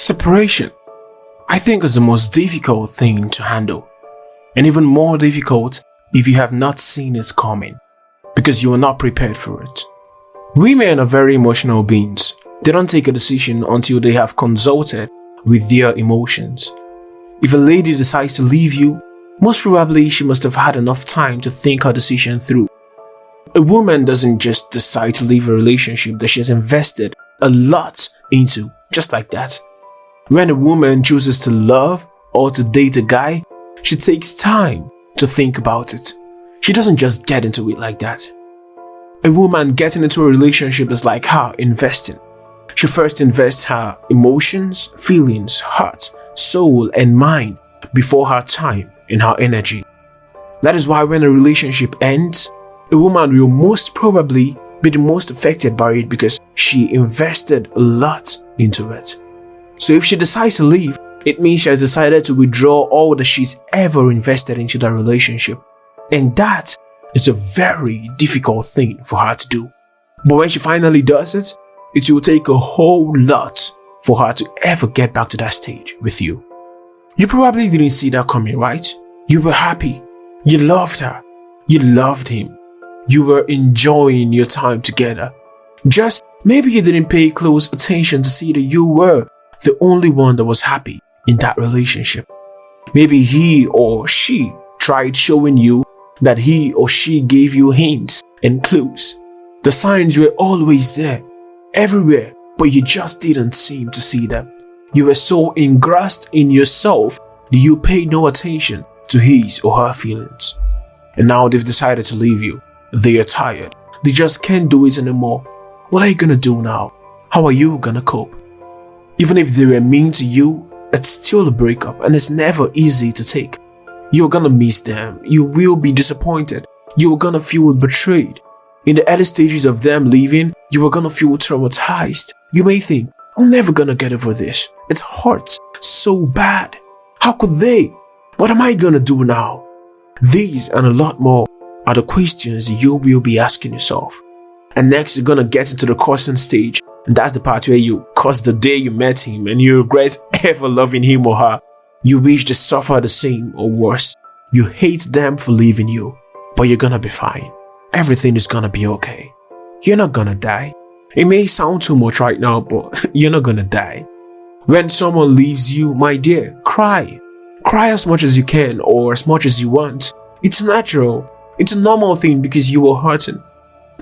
Separation, I think, is the most difficult thing to handle, and even more difficult if you have not seen it coming, because you are not prepared for it. Women are very emotional beings. They don't take a decision until they have consulted with their emotions. If a lady decides to leave you, most probably she must have had enough time to think her decision through. A woman doesn't just decide to leave a relationship that she has invested a lot into, just like that. When a woman chooses to love or to date a guy, she takes time to think about it. She doesn't just get into it like that. A woman getting into a relationship is like her investing. She first invests her emotions, feelings, heart, soul, and mind before her time and her energy. That is why when a relationship ends, a woman will most probably be the most affected by it because she invested a lot into it. So if she decides to leave, it means she has decided to withdraw all that she's ever invested into that relationship. And that is a very difficult thing for her to do. But when she finally does it, it will take a whole lot for her to ever get back to that stage with you. You probably didn't see that coming, right? You were happy. You loved her. You loved him. You were enjoying your time together. Just maybe you didn't pay close attention to see that you were the only one that was happy in that relationship. Maybe he or she tried showing you that he or she gave you hints and clues. The signs were always there, everywhere, but you just didn't seem to see them. You were so engrossed in yourself that you paid no attention to his or her feelings. And now they've decided to leave you. They are tired. They just can't do it anymore. What are you gonna do now? How are you gonna cope? Even if they were mean to you, it's still a breakup and it's never easy to take. You're gonna miss them. You will be disappointed. You're gonna feel betrayed. In the early stages of them leaving, you are gonna feel traumatized. You may think, I'm never gonna get over this. It hurts so bad. How could they? What am I gonna do now? These and a lot more are the questions you will be asking yourself. And next, you're gonna get into the cursing stage. And that's the part where you curse the day you met him and you regret ever loving him or her. You wish they suffer the same or worse. You hate them for leaving you, but you're gonna be fine. Everything is gonna be okay. You're not gonna die. It may sound too much right now, but you're not gonna die. When someone leaves you, my dear, cry. Cry as much as you can or as much as you want. It's natural. It's a normal thing because you were hurting.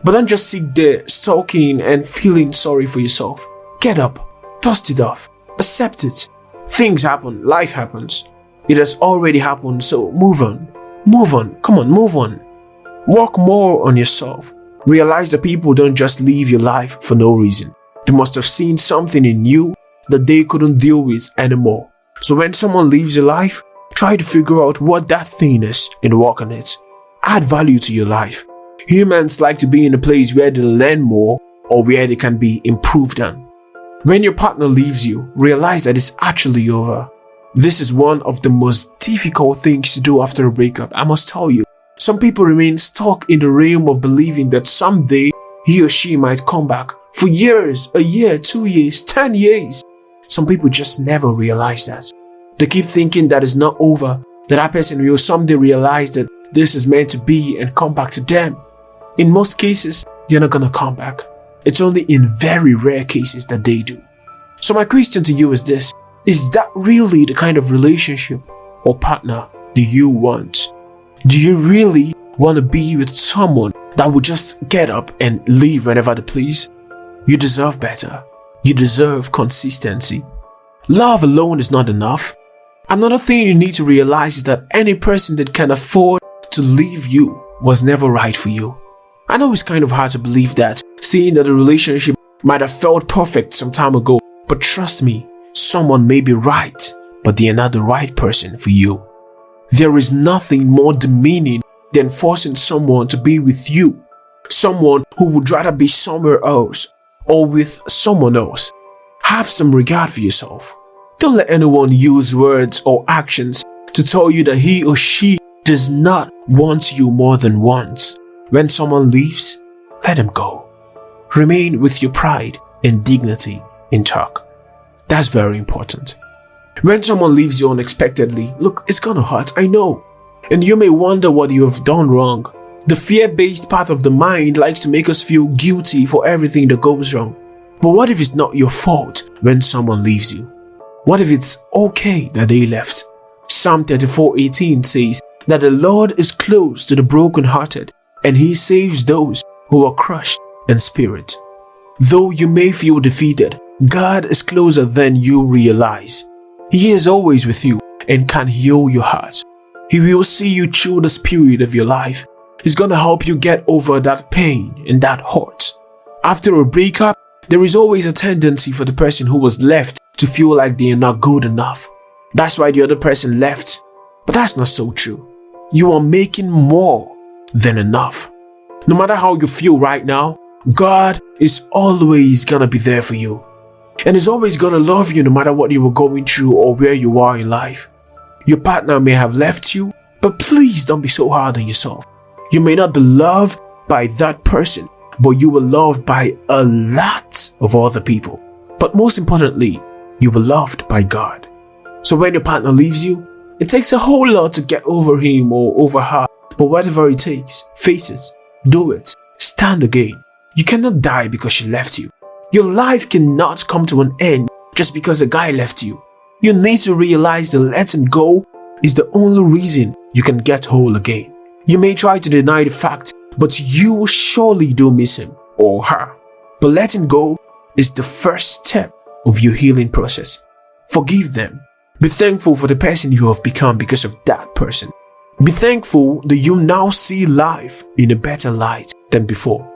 But don't just sit there sulking and feeling sorry for yourself. Get up, dust it off, accept it. Things happen, life happens. It has already happened, so move on. Move on, come on, move on. Work more on yourself. Realize that people don't just leave your life for no reason. They must have seen something in you that they couldn't deal with anymore. So when someone leaves your life, try to figure out what that thing is and work on it. Add value to your life. Humans like to be in a place where they learn more or where they can be improved on. When your partner leaves you, realize that it's actually over. This is one of the most difficult things to do after a breakup, I must tell you. Some people remain stuck in the realm of believing that someday he or she might come back for years, a year, 2 years, 10 years. Some people just never realize that. They keep thinking that it's not over, that person will someday realize that this is meant to be and come back to them. In most cases, they're not gonna come back. It's only in very rare cases that they do. So my question to you is this: is that really the kind of relationship or partner do you want? Do you really want to be with someone that will just get up and leave whenever they please? You deserve better. You deserve consistency. Love alone is not enough. Another thing you need to realize is that any person that can afford to leave you was never right for you. I know it's kind of hard to believe that, seeing that the relationship might have felt perfect some time ago, but trust me, someone may be right, but they are not the right person for you. There is nothing more demeaning than forcing someone to be with you, someone who would rather be somewhere else or with someone else. Have some regard for yourself. Don't let anyone use words or actions to tell you that he or she does not want you more than once. When someone leaves, let them go. Remain with your pride and dignity intact. That's very important. When someone leaves you unexpectedly, look, it's gonna hurt, I know. And you may wonder what you have done wrong. The fear-based part of the mind likes to make us feel guilty for everything that goes wrong. But what if it's not your fault when someone leaves you? What if it's okay that they left? Psalm 34:18 says that the Lord is close to the brokenhearted, and He saves those who are crushed in spirit. Though you may feel defeated, God is closer than you realize. He is always with you and can heal your heart. He will see you through this period of your life. He's gonna help you get over that pain and that hurt. After a breakup, there is always a tendency for the person who was left to feel like they are not good enough. That's why the other person left. But that's not so true. You are making more than enough. No matter how you feel right now, God is always gonna be there for you. And is always gonna love you no matter what you were going through or where you are in life. Your partner may have left you, but please don't be so hard on yourself. You may not be loved by that person, but you were loved by a lot of other people. But most importantly, you were loved by God. So when your partner leaves you, it takes a whole lot to get over him or over her. But whatever it takes, face it, do it, stand again. You cannot die because she left you. Your life cannot come to an end just because a guy left you. You need to realize that letting go is the only reason you can get whole again. You may try to deny the fact, but you surely do miss him or her. But letting go is the first step of your healing process. Forgive them. Be thankful for the person you have become because of that person. Be thankful that you now see life in a better light than before.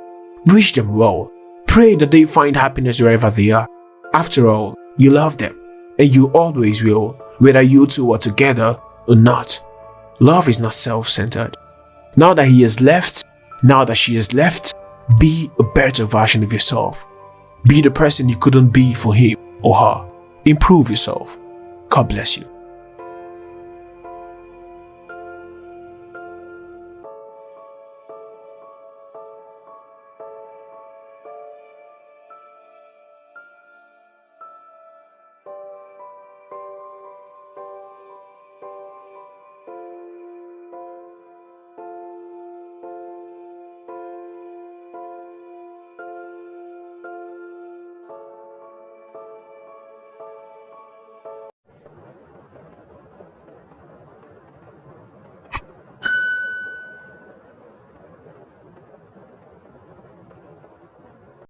Wish them well. Pray that they find happiness wherever they are. After all, you love them, and you always will, whether you two are together or not. Love is not self-centered. Now that he has left, now that she has left, be a better version of yourself. Be the person you couldn't be for him or her. Improve yourself. God bless you.